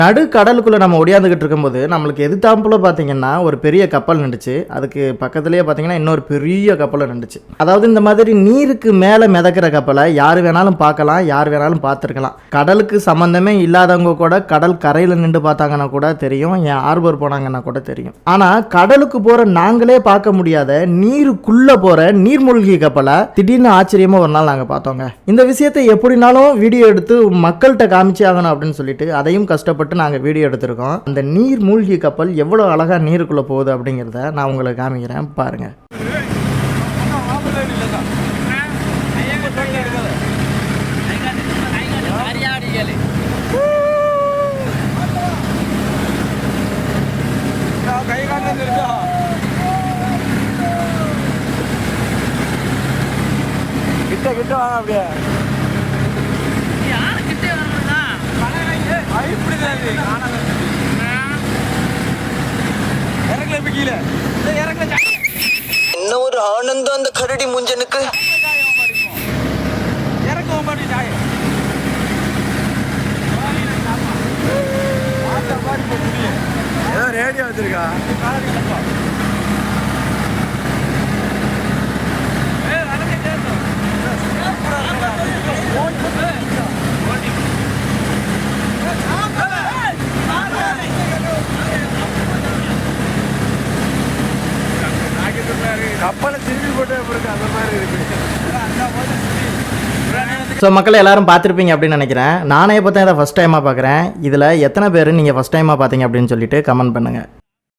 நடு கடலுக்குள்ளே நம்ம ஒடியாந்துக்கிட்டு இருக்கும்போது நம்மளுக்கு எதிர்த்தாப்புல பார்த்தீங்கன்னா ஒரு பெரிய கப்பல் நின்றுச்சு. அதுக்கு பக்கத்துலேயே பார்த்தீங்கன்னா இன்னொரு பெரிய கப்பலை நின்றுச்சு. அதாவது இந்த மாதிரி நீருக்கு மேலே மிதக்கிற கப்பலை யார் வேணாலும் பார்க்கலாம், யார் வேணாலும் பார்த்துருக்கலாம். கடலுக்கு சம்மந்தமே இல்லாதவங்க கூட கடல் கரையில் நின்று பார்த்தாங்கன்னா கூட தெரியும், என் ஆர்பர் போனாங்கன்னா கூட தெரியும். ஆனால் கடலுக்கு போகிற நாங்களே பார்க்க முடியாத நீருக்குள்ளே போகிற நீர்மூழ்கி கப்பலை திடீர்னு ஆச்சரியமாக ஒரு நாள் நாங்கள் பார்த்தோங்க. இந்த விஷயத்தை எப்படினாலும் வீடியோ எடுத்து மக்கள்கிட்ட காமிச்சு ஆகணும் அப்படின்னு சொல்லிட்டு அதையும் கஷ்டப்பட்டு நாங்கள் வீடியோ எடுத்திருக்கோம். அந்த நீர் மூழ்கி கப்பல் எவ்வளோ அழகாக நீருக்குள்ளே போகுது அப்படிங்கிறத நான் உங்களுக்கு காமிக்கிறேன், பாருங்க. கிட்ட வாங்க அப்படியே என்ன ஒரு ஆனந்தம் அந்த கரடி முஞ்சனுக்கு. ஏதோ ரேடியோ வச்சிருக்கா. கப்பலை திரும்பி போட்டு அந்த மாதிரி இருக்கு. ஸோ மக்கள் எல்லாரும் பார்த்துருப்பீங்க அப்படின்னு நினைக்கிறேன். நானே பார்த்தா இதை ஃபஸ்ட் டைமாக பார்க்குறேன். இதில் எத்தனை பேர் நீங்கள் ஃபஸ்ட் டைமாக பார்த்தீங்க அப்படின்னு சொல்லிட்டு கமெண்ட் பண்ணுங்கள்.